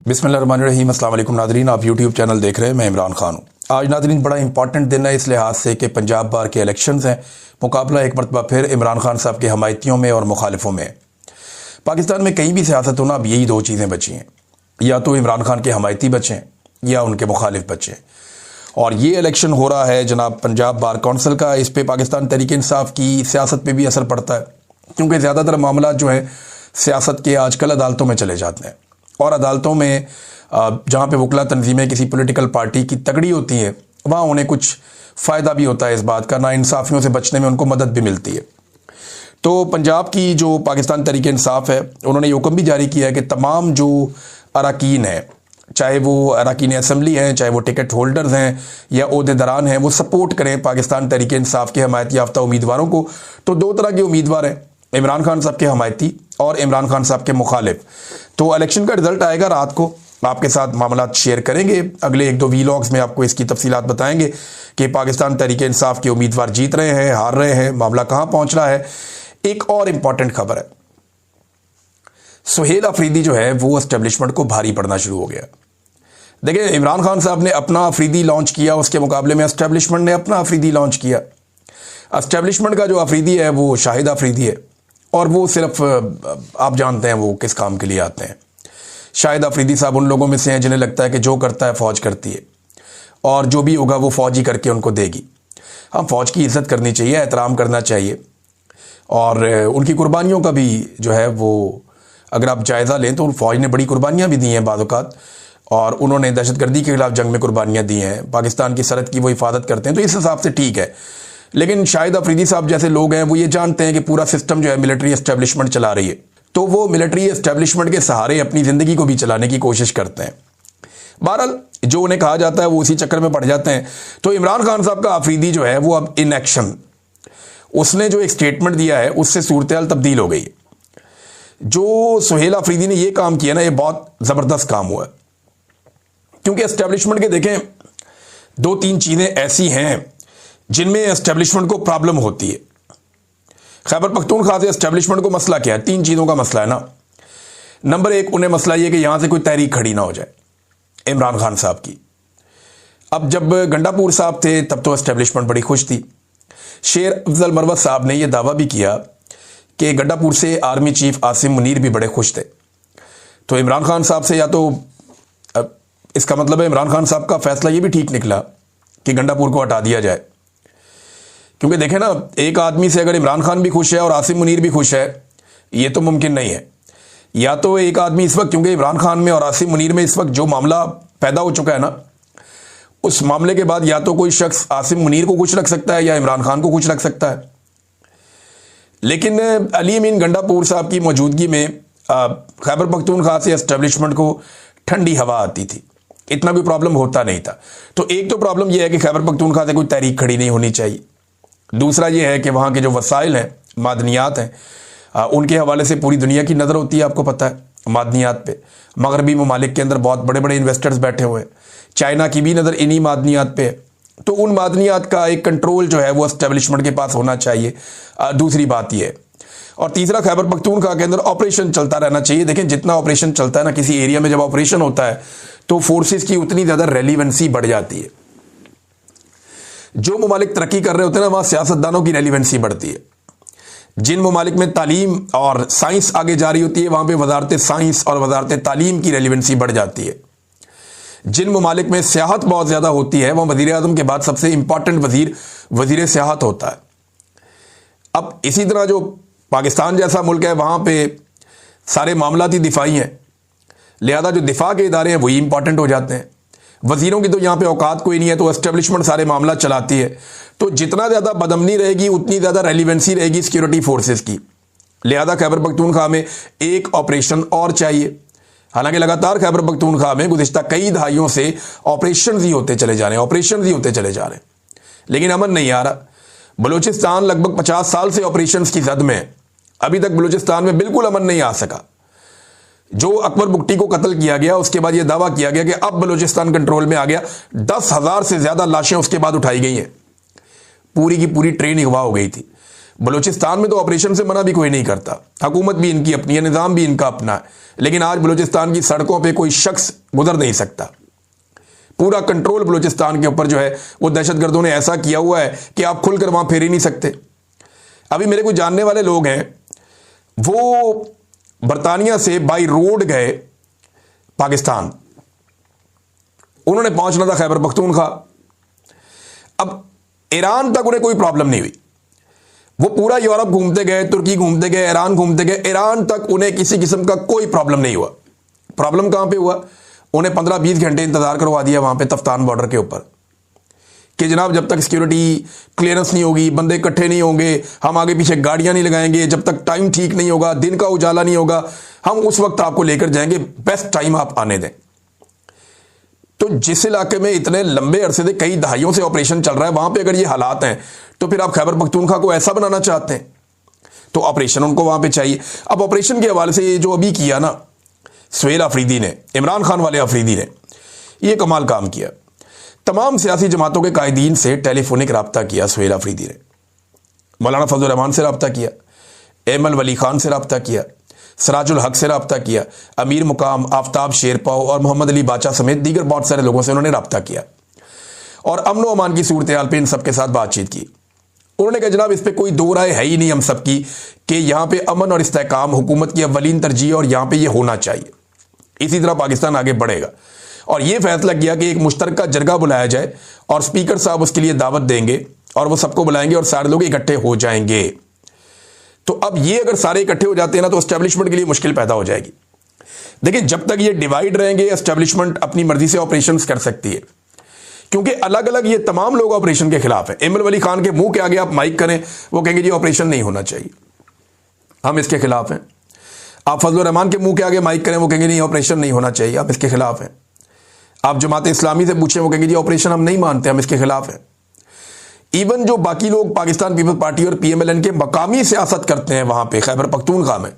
बिस्मिल्लाहिर्रहमानिर्रहीम। अस्सलाम वालेकुम नादरीन, आप यूट्यूब चैनल देख रहे हैं। मैं इमरान खान हूँ। आज नादरीन बड़ा इंपॉर्टेंट दिन है इस लिहाज से कि पंजाब बार के इलेक्शंस हैं। मुकाबला एक मरतबा फिर इमरान खान साहब के हमायतियों में और मुखालिफों में। पाकिस्तान में कहीं भी सियासत हो ना, अब यही दो चीज़ें बची हैं, या तो इमरान खान के हमायती बचें या उनके मुखालिफ बचें। और ये इलेक्शन हो रहा है जनाब पंजाब बार कौंसिल का। इस पर पाकिस्तान तहरीक इंसाफ की सियासत पर भी असर पड़ता है, क्योंकि ज़्यादातर मामला जो है सियासत के आजकल अदालतों में चले जाते हैं। और अदालतों में जहाँ पे वकला तंजीमें किसी पॉलिटिकल पार्टी की तगड़ी होती हैं, वहाँ उन्हें कुछ फ़ायदा भी होता है इस बात का, नाइंसाफ़ियों से बचने में उनको मदद भी मिलती है। तो पंजाब की जो पाकिस्तान तहरीक इंसाफ है, उन्होंने ये हुक्म भी जारी किया है कि तमाम जो अरकान हैं, चाहे वो अरकान असम्बली हैं, चाहे वो टिकट होल्डर्स हैं या ओहदेदारान हैं, वो सपोर्ट करें पाकिस्तान तहरीक इंसाफ के हमायती याफ्ता उम्मीदवारों को। तो दो तरह के उम्मीदवार हैं, इमरान खान साहब के हमायती और इमरान खान साहब के मुखालिफ। तो इलेक्शन का रिजल्ट आएगा रात को, आपके साथ मामला शेयर करेंगे। अगले एक दो वीलॉग्स में आपको इसकी तफसीलात बताएंगे कि पाकिस्तान तहरीक इंसाफ के उम्मीदवार जीत रहे हैं, हार रहे हैं, मामला कहाँ पहुँच रहा है। एक और इम्पॉर्टेंट खबर है, सुहेल अफरीदी जो है वो एस्टेब्लिशमेंट को भारी पड़ना शुरू हो गया। देखिए, इमरान खान साहब ने अपना अफरीदी लॉन्च किया, उसके मुकाबले में एस्टेब्लिशमेंट ने अपना अफरीदी लॉन्च किया। एस्टेब्लिशमेंट का जो अफरीदी है वो शाहिद अफरीदी है, और वो सिर्फ आप जानते हैं वो किस काम के लिए आते हैं। शाहिद अफरीदी साहब उन लोगों में से हैं जिन्हें लगता है कि जो करता है फ़ौज करती है, और जो भी होगा वो फ़ौज ही करके उनको देगी। हम फ़ौज की इज़्ज़त करनी चाहिए, एहतराम करना चाहिए, और उनकी कुर्बानियों का भी जो है वो अगर आप जायज़ा लें तो फ़ौज ने बड़ी कुर्बानियाँ भी दी हैं बाद औक़ात, और उन्होंने दहशतगर्दी के ख़िलाफ़ जंग में कुर्बानियाँ दी हैं, पाकिस्तान की सरहद की वो हिफाजत करते हैं, तो इस हिसाब से ठीक है। लेकिन शाहिद अफरीदी साहब जैसे लोग हैं वो ये जानते हैं कि पूरा सिस्टम जो है मिलिट्री एस्टेब्लिशमेंट चला रही है, तो वो मिलिट्री एस्टेब्लिशमेंट के सहारे अपनी ज़िंदगी को भी चलाने की कोशिश करते हैं। बहरहाल जो उन्हें कहा जाता है वो उसी चक्कर में पड़ जाते हैं। तो इमरान खान साहब का अफरीदी जो है वो अब इन एक्शन, उसने जो एक स्टेटमेंट दिया है उससे सूरत हाल तब्दील हो गई। जो सुहेल अफरीदी ने ये काम किया ना, ये बहुत ज़बरदस्त काम हुआ, क्योंकि एस्टेब्लिशमेंट के देखें दो तीन चीज़ें ऐसी हैं जिनमें एस्टेब्लिशमेंट को प्रॉब्लम होती है। खैबर पख्तूनख्वा से एस्टेब्लिशमेंट को मसला क्या है? तीन चीज़ों का मसला है ना। नंबर एक, उन्हें मसला ये कि यहां से कोई तहरीक खड़ी ना हो जाए इमरान खान साहब की। अब जब गंडापुर साहब थे तब तो एस्टेब्लिशमेंट बड़ी खुश थी। शेर अफजल मरवत साहब ने यह दावा भी किया कि गंडापुर से आर्मी चीफ आसिम मुनीर भी बड़े खुश थे। तो इमरान खान साहब से, या तो इसका मतलब है इमरान खान साहब का फैसला ये भी ठीक निकला कि गंडापुर को हटा दिया जाए, क्योंकि देखें ना, एक आदमी से अगर इमरान खान भी खुश है और आसिम मुनीर भी खुश है, ये तो मुमकिन नहीं है। या तो एक आदमी इस वक्त, क्योंकि इमरान खान में और आसिम मुनीर में इस वक्त जो मामला पैदा हो चुका है ना, उस मामले के बाद या तो कोई शख्स आसिम मुनीर को खुश रख सकता है या इमरान खान को खुश रख सकता है। लेकिन अली अमीन गंडापुर साहब की मौजूदगी में खैबर पख्तूनख्वा से एस्टेब्लिशमेंट को ठंडी हवा आती थी, इतना कोई प्रॉब्लम होता नहीं था। तो एक तो प्रॉब्लम यह है कि खैबर पख्तूनख्वा से कोई तहरीक खड़ी नहीं होनी चाहिए। दूसरा ये है कि वहाँ के जो वसाइल हैं, मादनियात हैं, उनके हवाले से पूरी दुनिया की नज़र होती है, आपको पता है मादनियात पे। मगरबी ममालिक के अंदर बहुत बड़े बड़े इन्वेस्टर्स बैठे हुए हैं, चाइना की भी नज़र इन्हीं मादनियात पे है। तो उन मादनियात का एक कंट्रोल जो है वो एस्टेब्लिशमेंट के पास होना चाहिए। दूसरी बात यह है, और तीसरा, खैबर पख्तूनख्वा के अंदर ऑपरेशन चलता रहना चाहिए। देखें, जितना ऑपरेशन चलता है ना, किसी एरिया में जब ऑपरेशन होता है तो फोर्सेस की उतनी ज़्यादा रेलिवेंसी बढ़ जाती है। जो ममालिक तरक्की कर रहे होते हैं ना, वहाँ सियासतदानों की रेलिवेंसी बढ़ती है। जिन ममालिक में तालीम और साइंस आगे जा रही होती है, वहाँ पे वजारत साइंस और वजारत तालीम की रेलिवेंसी बढ़ जाती है। जिन ममालिक में सियाहत बहुत ज़्यादा होती है, वहाँ वज़ीर आज़म के बाद सबसे इंपॉर्टेंट वज़ीर सियाहत होता है। अब इसी तरह जो पाकिस्तान जैसा मुल्क है, वहाँ पे सारे मामलाती दिफाई हैं, लिहाजा जो दिफा के इदारे हैं वही इंपॉर्टेंट हो जाते हैं। वजीरों की तो यहाँ पे औकात कोई नहीं है, तो एस्टेब्लिशमेंट सारे मामला चलाती है। तो जितना ज़्यादा बदअमनी रहेगी उतनी ज़्यादा रेलिवेंसी रहेगी सिक्योरिटी फोर्सेस की। लिहाजा खैबर पख्तूनख्वा में एक ऑपरेशन और चाहिए। हालांकि लगातार खैबर पख्तूनख्वा में गुज़िश्ता कई दहाइयों से ऑपरेशन ही होते चले जा रहे हैं, ऑपरेशन ही होते चले जा रहे हैं, लेकिन अमन नहीं आ रहा। बलूचिस्तान लगभग 50 साल से ऑपरेशन की जद में है, अभी तक बलूचिस्तान में बिल्कुल अमन नहीं आ सका। जो अकबर बुगटी को कत्ल किया गया, उसके बाद यह दावा किया गया कि अब बलूचिस्तान कंट्रोल में आ गया। 10,000 से ज्यादा लाशें उसके बाद उठाई गई हैं, पूरी की पूरी ट्रेन अगवा हो गई थी। बलूचिस्तान में तो ऑपरेशन से मना भी कोई नहीं करता, हुकूमत भी इनकी अपनी है, निज़ाम भी इनका अपना है, लेकिन आज बलूचिस्तान की सड़कों पे कोई शख्स गुजर नहीं सकता। पूरा कंट्रोल बलूचिस्तान के ऊपर जो है वो दहशतगर्दों ने ऐसा किया हुआ है कि आप खुलकर वहां फेर ही नहीं सकते। अभी मेरे कुछ जानने वाले लोग हैं, वो बरतानिया से बाई रोड गए पाकिस्तान, उन्होंने पहुंचना था खैबर पख्तूनख्वा। अब ईरान तक उन्हें कोई प्रॉब्लम नहीं हुई, वो पूरा यूरोप घूमते गए, तुर्की घूमते गए, ईरान घूमते गए, ईरान तक उन्हें किसी किस्म का कोई प्रॉब्लम नहीं हुआ। प्रॉब्लम कहां पे हुआ? उन्हें 15-20 घंटे इंतजार करवा दिया वहां पे तफ्तान बॉर्डर के ऊपर कि जनाब जब तक सिक्योरिटी क्लियरेंस नहीं होगी, बंदे इकट्ठे नहीं होंगे, हम आगे पीछे गाड़ियां नहीं लगाएंगे, जब तक टाइम ठीक नहीं होगा, दिन का उजाला नहीं होगा, हम उस वक्त आपको लेकर जाएंगे, बेस्ट टाइम आप आने दें। तो जिस इलाके में इतने लंबे अरसे से कई दहाइयों से ऑपरेशन चल रहा है, वहां पे अगर ये हालात हैं तो फिर आप खैबर पख्तूनख्वा को ऐसा बनाना चाहते हैं, तो ऑपरेशन उनको वहां पे चाहिए। अब ऑपरेशन के हवाले से ये जो अभी किया ना सुहेल अफरीदी ने, इमरान खान वाले अफरीदी ने, ये कमाल काम किया। तमाम सियासी जमातों के कायदीन से टेलीफोनिक रब्ता किया सुहेल अफरीदी ने, मौलाना फजल रहमान से रब्ता किया, एमल वली खान से रब्ता किया, सराजुल हक से रब्ता किया, अमीर मुकाम, आफ्ताब शेरपाव और मोहम्मद अली बाचा समेत दीगर बहुत सारे लोगों से उन्होंने रब्ता किया और अमन व अमान की सूरत हाल पर इन सबके साथ बातचीत की। उन्होंने कहा जनाब इस पर कोई दो राय है ही नहीं हम सबकी कि यहां पे अमन और इस्तेहकाम हुकूमत की अव्वलीन तरजीह और यहां पे ये होना चाहिए, इसी तरह पाकिस्तान आगे बढ़ेगा। और यह फैसला किया कि एक मुश्तरका जरगा बुलाया जाए और स्पीकर साहब उसके लिए दावत देंगे और वो सबको बुलाएंगे और सारे लोग इकट्ठे हो जाएंगे। तो अब ये अगर सारे इकट्ठे हो जाते हैं ना तो एस्टेब्लिशमेंट के लिए मुश्किल पैदा हो जाएगी। देखिए जब तक ये डिवाइड रहेंगे एस्टेब्लिशमेंट अपनी मर्जी से ऑपरेशन कर सकती है, क्योंकि अलग अलग ये तमाम लोग ऑपरेशन के खिलाफ हैं। एमल वली खान के मुंह के आगे आप माइक करें, वो कहेंगे जी ऑपरेशन नहीं होना चाहिए, हम इसके खिलाफ हैं। आप फजल रहमान के मुंह के आगे माइक करें, वो कहेंगे नहीं ऑपरेशन नहीं होना चाहिए, आप इसके खिलाफ हैं। आप जमात इस्लामी से पूछें, वो कहेंगे जी ऑपरेशन हम नहीं मानते, हम इसके खिलाफ हैं। इवन जो बाकी लोग पाकिस्तान पीपल्स पार्टी और PMLN के मकामी सियासत करते हैं वहां पे खैबर पख्तूनख्वा में,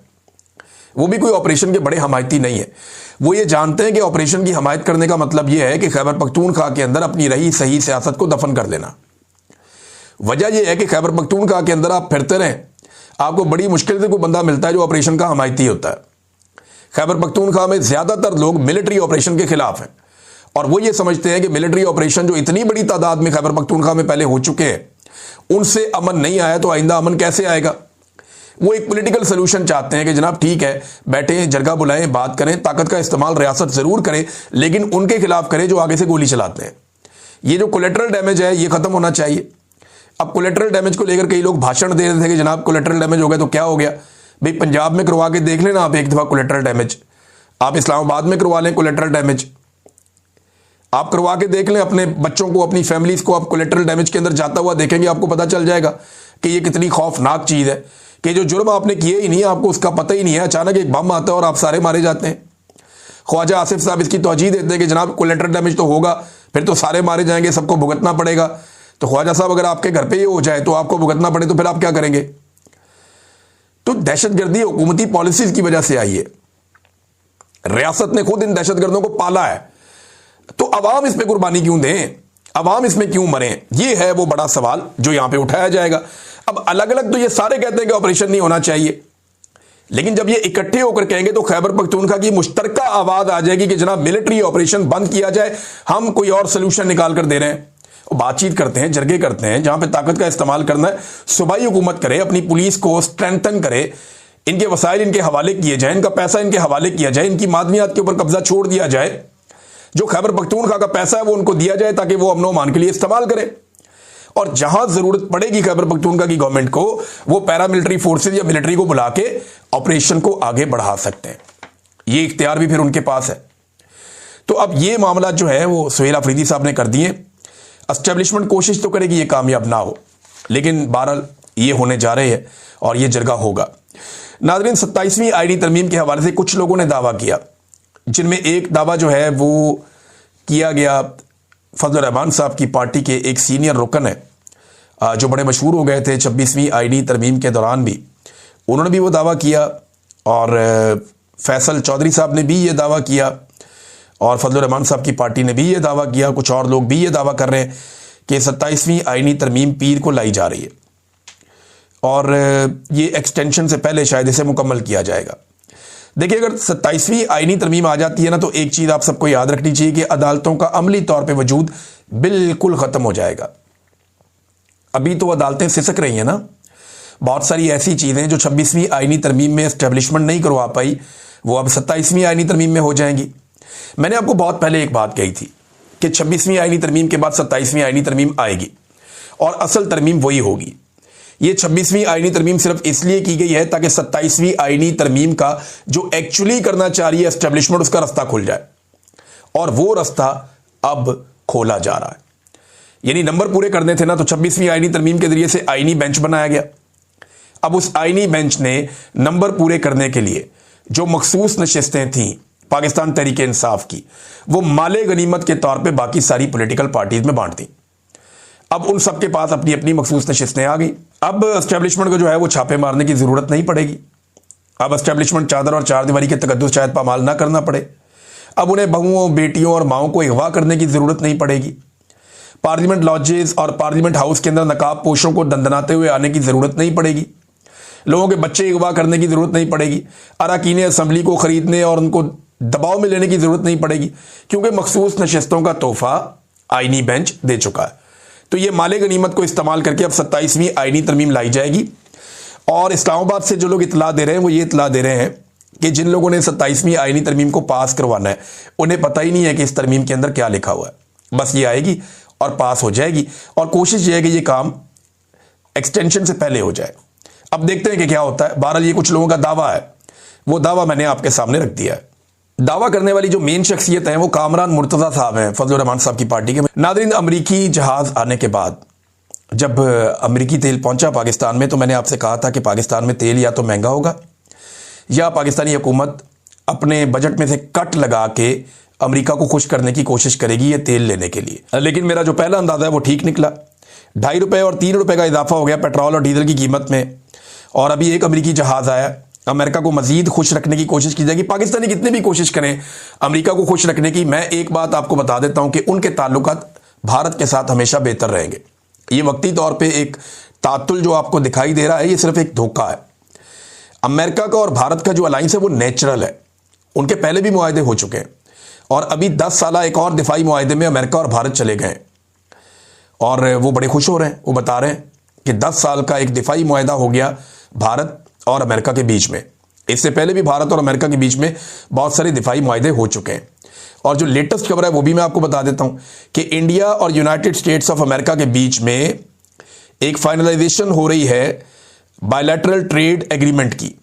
वो भी कोई ऑपरेशन के बड़े हमायती नहीं है। वो ये जानते हैं कि ऑपरेशन की हमायत करने का मतलब यह है कि खैबर पख्तूनख्वा के अंदर अपनी रही सही सियासत को दफन कर देना। वजह यह है कि खैबर पख्तूनख्वा के अंदर आप फिरते रहें, आपको बड़ी मुश्किल से कोई बंदा मिलता है जो ऑपरेशन का हमायती होता है। खैबर पख्तूनख्वा में ज्यादातर लोग मिलिट्री ऑपरेशन के खिलाफ हैं और वो ये समझते हैं कि मिलिट्री ऑपरेशन जो इतनी बड़ी तादाद में खैबर पख्तूनख्वा में पहले हो चुके हैं, उनसे अमन नहीं आया तो आइंदा अमन कैसे आएगा। वो एक पॉलिटिकल सोल्यूशन चाहते हैं कि जनाब ठीक है, बैठे जरगा बुलाएं, बात करें, ताकत का इस्तेमाल रियासत जरूर करे, लेकिन उनके खिलाफ करे जो आगे से गोली चलाते हैं। ये जो कोलेटरल डैमेज है ये खत्म होना चाहिए। अब कोलेटरल डैमेज को लेकर कई लोग भाषण दे रहे थे कि जनाब कोलेटरल डैमेज हो गया तो क्या हो गया। भाई पंजाब में करवा के देख लेना आप एक दफा कोलेटरल डैमेज, आप इस्लामाबाद में करवा लें कोलेटरल डैमेज, आप करवा के देख लें अपने बच्चों को, अपनी फैमिलीज को, आप कोलेटरल डैमेज के अंदर जाता हुआ देखेंगे, आपको पता चल जाएगा कि ये कितनी खौफनाक चीज है कि जो जुर्म आपने किए ही नहीं है, आपको उसका पता ही नहीं है, अचानक एक बम आता है और आप सारे मारे जाते हैं। ख्वाजा आसिफ साहब इसकी तौजीह देते हैं कि जनाब कोलेटरल डैमेज तो होगा, फिर तो सारे मारे जाएंगे, सबको भुगतना पड़ेगा। तो ख्वाजा साहब अगर आपके घर पे ये हो जाए तो आपको भुगतना पड़े तो फिर आप क्या करेंगे। तो दहशतगर्दी हुकूमती पॉलिसीज की वजह से आई है, रियासत ने खुद इन दहशतगर्दों को पाला है, तो अवाम इस पे कुर्बानी क्यों दें, अवाम इसमें क्यों मरे, ये है वो बड़ा सवाल जो यहां पे उठाया जाएगा। अब अलग अलग तो ये सारे कहते हैं कि ऑपरेशन नहीं होना चाहिए, लेकिन जब ये इकट्ठे होकर कहेंगे तो खैबर पख्तूनख्वा की मुश्तरका आवाज आ जाएगी कि जनाब मिलिट्री ऑपरेशन बंद किया जाए, हम कोई और सोल्यूशन निकाल कर दे रहे हैं। बातचीत करते हैं, जरगे करते हैं, जहां पे ताकत का इस्तेमाल करना है सूबाई हुकूमत करे, अपनी पुलिस को स्ट्रेंथन करे, इनके वसाइल इनके हवाले किए जाए, इनका पैसा इनके हवाले किया जाए, इनकी मादनियात के ऊपर कब्जा छोड़ दिया जाए, जो खैबर पख्तूनख्वा का पैसा है वो उनको दिया जाए ताकि वो अमन अमान के लिए इस्तेमाल करें। और जहां जरूरत पड़ेगी खैबर पख्तूनख्वा की गवर्नमेंट को, वो पैरामिलिट्री फोर्सेज या मिलिट्री को बुला के ऑपरेशन को आगे बढ़ा सकते हैं। ये इख्तियार भी फिर उनके पास है। तो अब ये मामला जो है वो सुहेल अफरीदी साहब ने कर दिए। एस्टेब्लिशमेंट कोशिश तो करेगी ये कामयाब ना हो, लेकिन बहरहाल ये होने जा रहे हैं और ये जरगा होगा। नाज़रीन, 27वीं आईडी तरमीम के हवाले से कुछ लोगों ने दावा किया, जिनमें एक दावा जो है वो किया गया फजल रहमान साहब की पार्टी के एक सीनियर रुकन है जो बड़े मशहूर हो गए थे 26वीं आईडी तरमीम के दौरान भी, उन्होंने भी वो दावा किया और फैसल चौधरी साहब ने भी ये दावा किया और फजल रहमान साहब की पार्टी ने भी ये दावा किया। कुछ और लोग भी ये दावा कर रहे हैं कि 27वीं आईनी तरमीम पीर को लाई जा रही है और ये एक्सटेंशन से पहले शायद इसे मुकम्मल किया जाएगा। देखिए, अगर 27वीं आईनी तरमीम आ जाती है ना, तो एक चीज़ आप सबको याद रखनी चाहिए कि अदालतों का अमली तौर पे वजूद बिल्कुल ख़त्म हो जाएगा। अभी तो अदालतें सिसक रही हैं ना, बहुत सारी ऐसी चीज़ें जो 26वीं आईनी तरमीम में एस्टेब्लिशमेंट नहीं करवा पाई, वो अब 27वीं आईनी तरमीम में हो जाएंगी। मैंने आपको बहुत पहले एक बात कही थी कि 26वीं आईनी तरमीम के बाद 27वीं आईनी तरमीम आएगी और असल तरमीम वही होगी। ये 26वीं आईनी तरमीम सिर्फ इसलिए की गई है ताकि 27वीं आईनी तरमीम का जो एक्चुअली करना चाह रही है एस्टेब्लिशमेंट, उसका रास्ता खुल जाए, और वो रास्ता अब खोला जा रहा है। यानी नंबर पूरे करने थे ना, तो 26वीं आईनी तरमीम के जरिए से आईनी बेंच बनाया गया। अब उस आईनी बेंच ने नंबर पूरे करने के लिए जो मखसूस नशिस्तें थीं पाकिस्तान तहरीक इंसाफ की, वो माले गनीमत के तौर पे बाकी सारी पॉलिटिकल पार्टीज में बांट दी। अब उन सबके पास अपनी अपनी मखसूस नशिस्तें आ गई। अब एस्टेब्लिशमेंट को जो है वो छापे मारने की जरूरत नहीं पड़ेगी। अब एस्टेब्लिशमेंट चादर और चार दीवारी के तकद्दुस शायद पामाल ना करना पड़े। अब उन्हें बहुओं, बेटियों और माओं को अगवा करने की जरूरत नहीं पड़ेगी। पार्लियामेंट लॉजेस और पार्लियामेंट हाउस के अंदर नकाब पोशों को दंदनाते हुए आने की जरूरत नहीं पड़ेगी। लोगों के बच्चे अगवा करने की जरूरत नहीं पड़ेगी। अरकान असम्बली को खरीदने और उनको दबाव में लेने की जरूरत नहीं पड़ेगी, क्योंकि मखसूस नशिस्तों का तोहफा आईनी बेंच दे चुका है। तो ये माले गनीमत को इस्तेमाल करके अब 27वीं आईनी तरमीम लाई जाएगी। और इस्लामाबाद से जो लोग इतला दे रहे हैं वो ये इतला दे रहे हैं कि जिन लोगों ने 27वीं आईनी तरमीम को पास करवाना है, उन्हें पता ही नहीं है कि इस तरमीम के अंदर क्या लिखा हुआ है। बस ये आएगी और पास हो जाएगी, और कोशिश ये है कि ये काम एक्सटेंशन से पहले हो जाए। अब देखते हैं कि क्या होता है। बहरहाल ये कुछ लोगों का दावा है, वो दावा मैंने आपके सामने रख दिया है। दावा करने वाली जो मेन शख्सियत है वो कामरान मुर्तज़ा साहब हैं, फजलुर रहमान साहब की पार्टी के। नादरीन, अमरीकी जहाज आने के बाद जब अमरीकी तेल पहुंचा पाकिस्तान में, तो मैंने आपसे कहा था कि पाकिस्तान में तेल या तो महंगा होगा या पाकिस्तानी हुकूमत अपने बजट में से कट लगा के अमेरिका को खुश करने की कोशिश करेगी ये तेल लेने के लिए। लेकिन मेरा जो पहला अंदाजा है वो ठीक निकला। 2.5 रुपये और 3 रुपये का इजाफा हो गया पेट्रोल और डीजल की कीमत में, और अभी एक अमरीकी जहाज आया। अमेरिका को मजीद खुश रखने की कोशिश की जाएगी। पाकिस्तानी कितनी भी कोशिश करें अमेरिका को खुश रखने की, मैं एक बात आपको बता देता हूं कि उनके ताल्लुकात भारत के साथ हमेशा बेहतर रहेंगे। ये वक्ती तौर पे एक तातुल जो आपको दिखाई दे रहा है, ये सिर्फ एक धोखा है। अमेरिका का और भारत का जो अलाइंस है वो नेचुरल है। उनके पहले भी मुआहदे हो चुके हैं, और अभी 10 साल एक और दिफाई मुआहदे में अमेरिका और भारत चले गए, और वो बड़े खुश हो रहे हैं। वो बता रहे हैं कि 10 साल का एक दिफाई मुआहदा हो गया भारत और अमेरिका के बीच में। इससे पहले भी भारत और अमेरिका के बीच में बहुत सारे दिफाई मुआहदे हो चुके हैं। और जो लेटेस्ट खबर है वो भी मैं आपको बता देता हूं कि इंडिया और यूनाइटेड स्टेट्स ऑफ अमेरिका के बीच में एक फाइनलाइजेशन हो रही है बायलैटरल ट्रेड एग्रीमेंट की।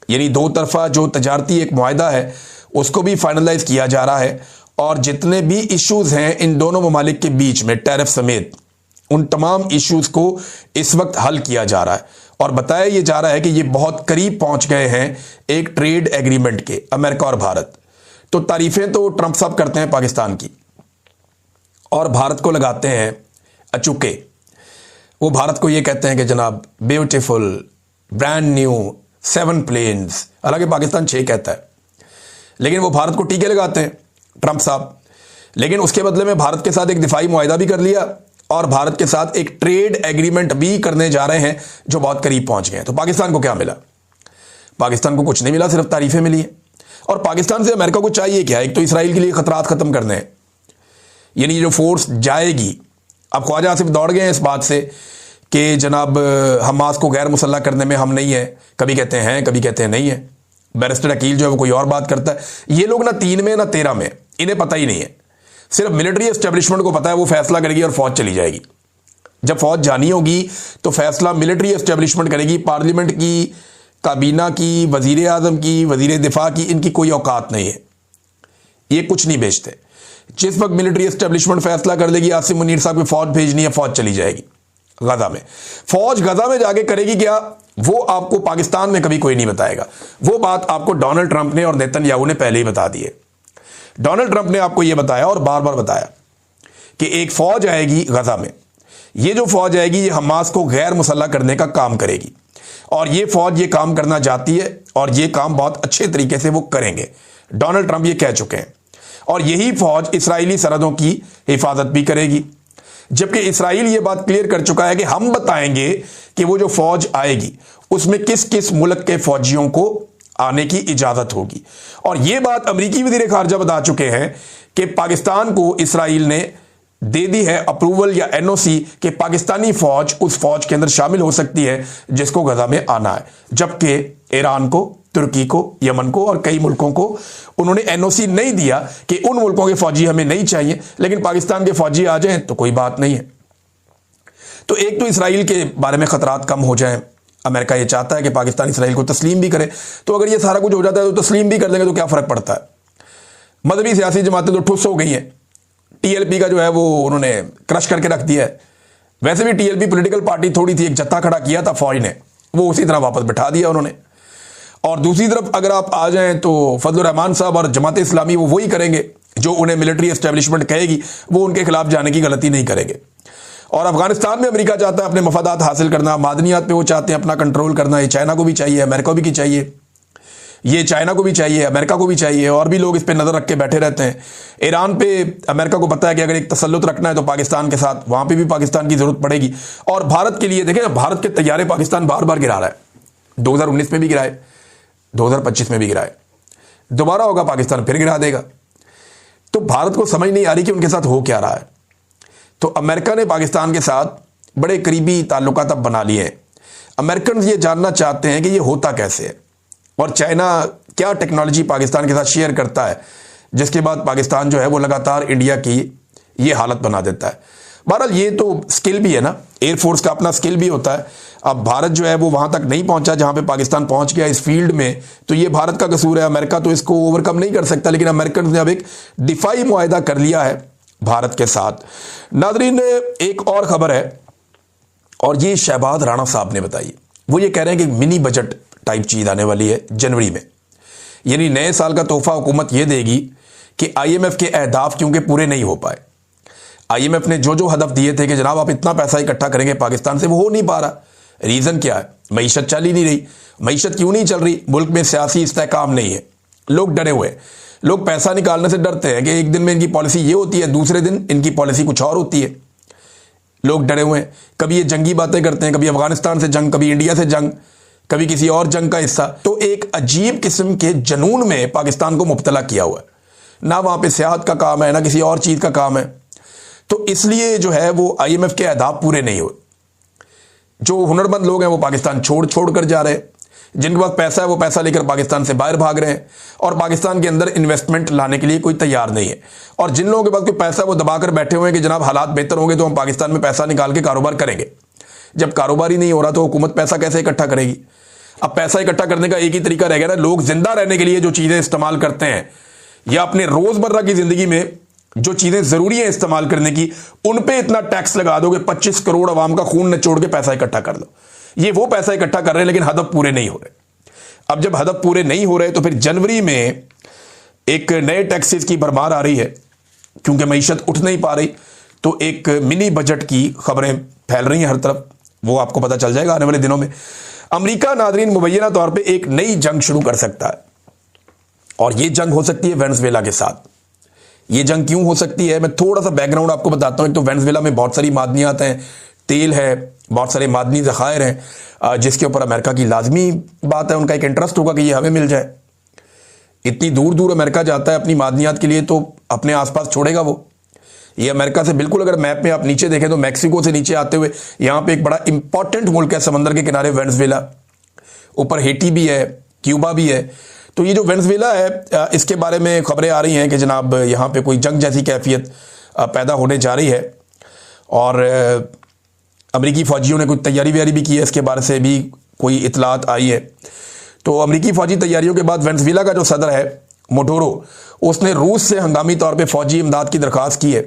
यानी दो तरफा जो तजारती एक मुआहदा है उसको भी फाइनलाइज किया जा रहा है, और जितने भी इश्यूज हैं इन दोनों ममालिक के बीच में टैरिफ समेत, उन तमाम इश्यूज को इस वक्त हल किया जा रहा है। और बताया ये जा रहा है कि ये बहुत करीब पहुंच गए हैं एक ट्रेड एग्रीमेंट के, अमेरिका और भारत। तो तारीफें तो ट्रंप साहब करते हैं पाकिस्तान की, और भारत को लगाते हैं अचूके। वो भारत को ये कहते हैं कि जनाब ब्यूटीफुल, ब्रांड न्यू, 7 प्लेन्स, हालांकि पाकिस्तान 6 कहता है, लेकिन वो भारत को टीके लगाते हैं ट्रंप साहब। लेकिन उसके बदले में भारत के साथ एक दिफाई मुआहदा भी कर लिया, और भारत के साथ एक ट्रेड एग्रीमेंट भी करने जा रहे हैं जो बहुत करीब पहुंच गए हैं। तो पाकिस्तान को क्या मिला? पाकिस्तान को कुछ नहीं मिला, सिर्फ तारीफें मिली हैं। और पाकिस्तान से अमेरिका को चाहिए क्या? एक तो इसराइल के लिए खतरात खत्म करने हैं, यानी जो फोर्स जाएगी। अब ख्वाजा आसिफ दौड़ गए हैं इस बात से कि जनाब हमास को गैर मुसल्लह करने में हम नहीं है, कभी कहते हैं कभी कहते हैं नहीं है। बैरिस्टर अकील जो है वो कोई और बात करता है। ये लोग ना 3 में ना 13 में, इन्हें पता ही नहीं है। सिर्फ मिलिट्री एस्टेब्लिशमेंट को पता है, वो फैसला करेगी और फौज चली जाएगी। जब फौज जानी होगी तो फैसला मिलिट्री एस्टेब्लिशमेंट करेगी। पार्लियामेंट की, काबीना की, वजीर आजम की, वजीर दिफा की, इनकी कोई औकात नहीं है। ये कुछ नहीं बेचते। जिस वक्त मिलिट्री एस्टेब्लिशमेंट फैसला कर लेगी आसिम मुनीर साहब की फौज भेजनी है, फौज चली जाएगी गजा में। फौज गजा में जाके करेगी क्या, वो आपको पाकिस्तान में कभी कोई नहीं बताएगा। वो बात आपको डोनाल्ड ट्रंप ने और नेतन्याहू ने पहले ही बता दी है। डोनाल्ड ट्रंप ने आपको यह बताया और बार बार बताया कि एक फौज आएगी गजा में। ये जो फौज आएगी ये हमास को गैर मुसल्लह करने का काम करेगी, और ये फौज ये काम करना चाहती है, और ये काम बहुत अच्छे तरीके से वो करेंगे। डोनाल्ड ट्रंप ये कह चुके हैं। और यही फौज इसराइली सरहदों की हिफाजत भी करेगी। जबकि इसराइल ये बात क्लियर कर चुका है कि हम बताएंगे कि वो जो फौज आएगी उसमें किस किस मुल्क के फौजियों को आने की इजाजत होगी। और यह बात अमेरिकी वज़ीर ख़ारजा बता चुके हैं कि पाकिस्तान को इसराइल ने दे दी है अप्रूवल या एनओसी कि पाकिस्तानी फौज उस फौज के अंदर शामिल हो सकती है जिसको गजा में आना है, जबकि ईरान को, तुर्की को, यमन को और कई मुल्कों को उन्होंने एनओसी नहीं दिया कि उन मुल्कों के फौजी हमें नहीं चाहिए, लेकिन पाकिस्तान के फौजी आ जाएं तो कोई बात नहीं है। तो एक तो इसराइल के बारे में खतरात कम हो जाएं, अमेरिका ये चाहता है कि पाकिस्तान इसराइल को तस्लीम भी करे, तो अगर ये सारा कुछ हो जाता है तो तस्लीम भी कर देंगे तो क्या फ़र्क पड़ता है। मजहबी सियासी जमातें तो ठुस हो गई हैं, टीएलपी का जो है वो उन्होंने क्रश करके रख दिया है। वैसे भी टीएलपी पॉलिटिकल पार्टी थोड़ी थी, एक जत्था खड़ा किया था फौज ने, वो उसी तरह वापस बैठा दिया उन्होंने। और दूसरी तरफ अगर आप आ जाएं तो फजलुर रहमान साहब और जमात इस्लामी वो वही करेंगे जो उन्हें मिलिट्री एस्टेब्लिशमेंट कहेगी, वो उनके खिलाफ जाने की गलती नहीं करेंगे। और अफगानिस्तान में अमेरिका चाहता है अपने मफादात हासिल करना, मादनियात पे वो चाहते हैं अपना कंट्रोल करना। ये चाइना को भी चाहिए, अमेरिका भी चाहिए, ये चाइना को भी चाहिए, अमेरिका को भी चाहिए, और भी लोग इस पे नज़र रख के बैठे रहते हैं। ईरान पे अमेरिका को पता है कि अगर एक तसल्लुत रखना है तो पाकिस्तान के साथ, वहाँ पे भी पाकिस्तान की ज़रूरत पड़ेगी। और भारत के लिए देखें, भारत के तैयारे पाकिस्तान बार बार गिरा रहा है, 2019 में भी गिराए, 2025 में भी गिराए, दोबारा होगा पाकिस्तान फिर गिरा देगा। तो भारत को समझ नहीं आ रही कि उनके साथ हो क्या रहा है। तो अमेरिका ने पाकिस्तान के साथ बड़े करीबी ताल्लुकात अब बना लिए हैं। अमेरिकन ये जानना चाहते हैं कि ये होता कैसे है और चाइना क्या टेक्नोलॉजी पाकिस्तान के साथ शेयर करता है, जिसके बाद पाकिस्तान जो है वो लगातार इंडिया की ये हालत बना देता है। बहरहाल ये तो स्किल भी है ना, एयरफोर्स का अपना स्किल भी होता है। अब भारत जो है वो वहाँ तक नहीं पहुँचा जहाँ पे पाकिस्तान पहुँच गया इस फील्ड में, तो ये भारत का कसूर है। अमेरिका तो इसको ओवरकम नहीं कर सकता, लेकिन अमेरिकन ने अब एक दिफाई मुआहदा कर लिया है भारत के साथ। नाज़रीन, एक और खबर है और ये शहबाज राणा साहब ने बताई। वो ये कह रहे हैं कि मिनी बजट टाइप चीज़ आने वाली है जनवरी में, यानी नए साल का तोहफा हुकूमत ये देगी कि आईएमएफ के अहदाफ क्योंकि पूरे नहीं हो पाए। आईएमएफ ने जो जो हदफ दिए थे कि जनाब आप इतना पैसा इकट्ठा करेंगे पाकिस्तान से, वो हो नहीं पा रहा। रीज़न क्या है? मईशत चल ही नहीं रही। मईशत क्यों नहीं चल रही? मुल्क में सियासी इस्तेहकाम नहीं है, लोग डरे हुए हैं। लोग पैसा निकालने से डरते हैं कि एक दिन में इनकी पॉलिसी ये होती है, दूसरे दिन इनकी पॉलिसी कुछ और होती है। लोग डरे हुए हैं, कभी ये जंगी बातें करते हैं, कभी अफगानिस्तान से जंग, कभी इंडिया से जंग, कभी किसी और जंग का हिस्सा। तो एक अजीब किस्म के जनून में पाकिस्तान को मुब्तला किया हुआ है। ना वहाँ पे सियाहत का काम है, ना किसी और चीज़ का काम है। तो इसलिए जो है वो आईएमएफ के अहदाफ पूरे नहीं हुए। जो हुनरमंद लोग हैं वो पाकिस्तान छोड़ कर जा रहे हैं, जिनके पास पैसा है वो पैसा लेकर पाकिस्तान से बाहर भाग रहे हैं और पाकिस्तान के अंदर इन्वेस्टमेंट लाने के लिए कोई तैयार नहीं है। और जिन लोगों के पास कोई पैसा है वो दबाकर बैठे हुए हैं कि जनाब हालात बेहतर होंगे तो हम पाकिस्तान में पैसा निकाल के कारोबार करेंगे। जब कारोबार ही नहीं हो रहा तो हुकूमत पैसा कैसे इकट्ठा करेगी? अब पैसा इकट्ठा करने का एक ही तरीका रह गया ना, लोग जिंदा रहने के लिए जो चीज़ें इस्तेमाल करते हैं या अपने रोज़मर्रा की ज़िंदगी में जो चीज़ें ज़रूरी है इस्तेमाल करने की, उन पे इतना टैक्स लगा दो कि 25 करोड़ आवाम का खून निचोड़ के पैसा इकट्ठा कर दो। ये वो पैसा इकट्ठा कर रहे हैं लेकिन हदफ पूरे नहीं हो रहे। अब जब हदफ पूरे नहीं हो रहे तो फिर जनवरी में एक नए टैक्सेस की भरमार आ रही है क्योंकि मईशत उठ नहीं पा रही। तो एक मिनी बजट की खबरें फैल रही हैं हर तरफ, वो आपको पता चल जाएगा आने वाले दिनों में। अमेरिका नाज़रीन मुबैना तौर पे एक नई जंग शुरू कर सकता है और ये जंग हो सकती है वेनेजुएला के साथ। ये जंग क्यों हो सकती है, मैं थोड़ा सा बैकग्राउंड आपको बताता हूँ। एक तो वेनेजुएला में बहुत सारी मादनियात हैं, तेल है, बहुत सारे मादनी ज़खायर हैं जिसके ऊपर अमेरिका की लाजमी बात है, उनका एक इंटरेस्ट होगा कि ये हमें मिल जाए। इतनी दूर दूर अमेरिका जाता है अपनी मादनियात के लिए तो अपने आसपास छोड़ेगा वो। ये अमेरिका से बिल्कुल, अगर मैप में आप नीचे देखें तो मैक्सिको से नीचे आते हुए यहाँ पे एक बड़ा इंपॉर्टेंट मुल्क है समंदर के किनारे, वेनेजुएला। ऊपर हेटी भी है, क्यूबा भी है। तो ये जो वेनेजुएला है इसके बारे में खबरें आ रही हैं कि जनाब यहाँ पे कोई जंग जैसी कैफियत पैदा होने जा रही है और अमेरिकी फ़ौजियों ने कुछ तैयारी व्यारी भी की है, इसके बारे से भी कोई इतलात आई है। तो अमेरिकी फ़ौजी तैयारियों के बाद वेनेजुएला का जो सदर है मोडोरो, उसने रूस से हंगामी तौर पे फ़ौजी इमदाद की दरख्वास्त की है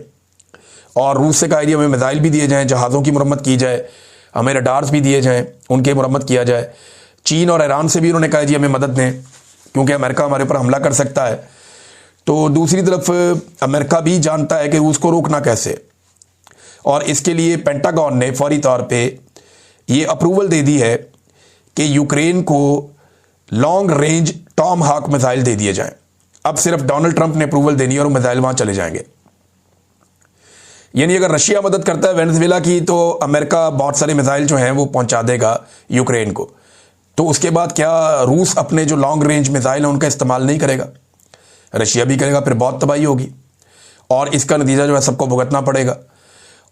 और रूस से कहा कि हमें मिसाइल भी दिए जाएँ, जहाज़ों की मरम्मत की जाए, हमें रडार्स भी दिए जाएँ, उनकी मरम्मत किया जाए। चीन और ईरान से भी उन्होंने कहा जी हमें मदद दें क्योंकि अमेरिका हमारे ऊपर हमला कर सकता है। तो दूसरी तरफ अमेरिका भी जानता है कि रूस को रोकना कैसे, और इसके लिए पेंटागन ने फौरी तौर पे ये अप्रूवल दे दी है कि यूक्रेन को लॉन्ग रेंज टॉम हाक मिसाइल दे दिए जाएं। अब सिर्फ डोनाल्ड ट्रंप ने अप्रूवल देनी है और मिसाइल वहाँ चले जाएंगे। यानी अगर रशिया मदद करता है वेनेजुएला की तो अमेरिका बहुत सारे मिसाइल जो हैं वो पहुंचा देगा यूक्रेन को, तो उसके बाद क्या रूस अपने जो लॉन्ग रेंज मिसाइल हैं उनका इस्तेमाल नहीं करेगा? रशिया भी करेगा, फिर बहुत तबाही होगी और इसका नतीजा जो है सबको भुगतना पड़ेगा।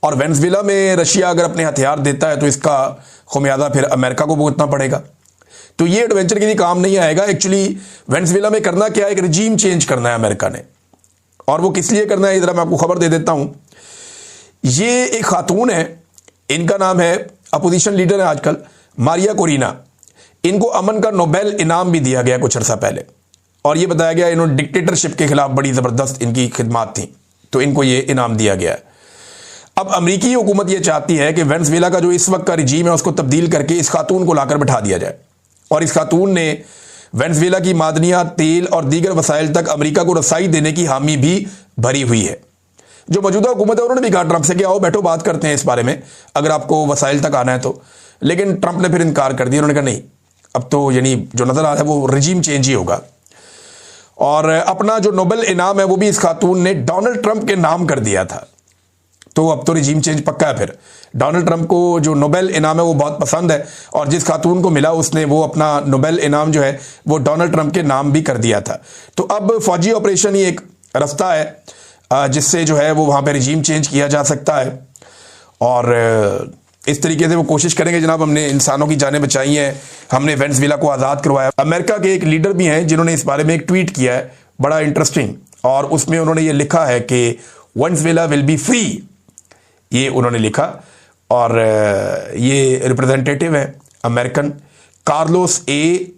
और वेनेजुएला में रशिया अगर अपने हथियार देता है तो इसका खुमियाजा फिर अमेरिका को भुगतना पड़ेगा। तो ये एडवेंचर किसी काम नहीं आएगा। एक्चुअली वेनेजुएला में करना क्या है, एक रिजीम चेंज करना है अमेरिका ने, और वो किस लिए करना है इधर मैं आपको खबर दे देता हूं। ये एक खातून है, इनका नाम है, अपोजिशन लीडर है आजकल, मारिया कोरिना। इनको अमन का नोबेल इनाम भी दिया गया कुछ अर्सा पहले, और ये बताया गया इन्होंने डिक्टेटरशिप के खिलाफ बड़ी ज़बरदस्त इनकी खिदमात थी, तो इनको ये इनाम दिया गया है। अब अमेरिकी हुकूमत ये चाहती है कि वेनेजुएला का जो इस वक्त का रिजीम है उसको तब्दील करके इस खातून को लाकर बैठा दिया जाए, और इस खातून ने वेनेजुएला की मादनियात, तेल और दीगर वसाइल तक अमेरिका को रसाई देने की हामी भी भरी हुई है। जो मौजूदा हुकूमत है उन्होंने भी कहा ट्रंप से कि आओ बैठो बात करते हैं इस बारे में, अगर आपको वसाइल तक आना है तो, लेकिन ट्रंप ने फिर इनकार कर दिया। उन्होंने कहा नहीं, अब तो यानी जो नजर आ रहा है वो रिजीम चेंज ही होगा। और अपना जो नोबेल इनाम है वो भी इस खातून ने डोनाल्ड ट्रंप के नाम कर दिया था, तो अब तो रिजीम चेंज पक्का है। फिर डोनाल्ड ट्रंप को जो नोबेल इनाम है वो बहुत पसंद है, और जिस खातून को मिला उसने वो अपना नोबेल इनाम जो है वो डोनाल्ड ट्रंप के नाम भी कर दिया था। तो अब फौजी ऑपरेशन ही एक रास्ता है जिससे जो है वो वहाँ पे रिजीम चेंज किया जा सकता है, और इस तरीके से वो कोशिश करेंगे जनाब हमने इंसानों की जानें बचाई हैं, हमने वेनेजुएला को आज़ाद करवाया। अमेरिका के एक लीडर भी हैं जिन्होंने इस बारे में एक ट्वीट किया है बड़ा इंटरेस्टिंग, और उसमें उन्होंने ये लिखा है कि वेनेजुएला विल बी फ्री, ये उन्होंने लिखा। और ये रिप्रेजेंटेटिव है अमेरिकन कार्लोस ए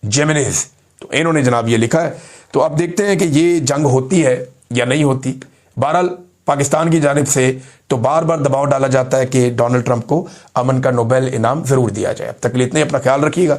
जेमिनेज, तो इन्होंने जनाब ये लिखा है। तो अब देखते हैं कि ये जंग होती है या नहीं होती। बहरहाल पाकिस्तान की जानिब से तो बार बार दबाव डाला जाता है कि डोनाल्ड ट्रंप को अमन का नोबेल इनाम जरूर दिया जाए। अब तक के लिए इतना ही, अपना ख्याल रखिएगा।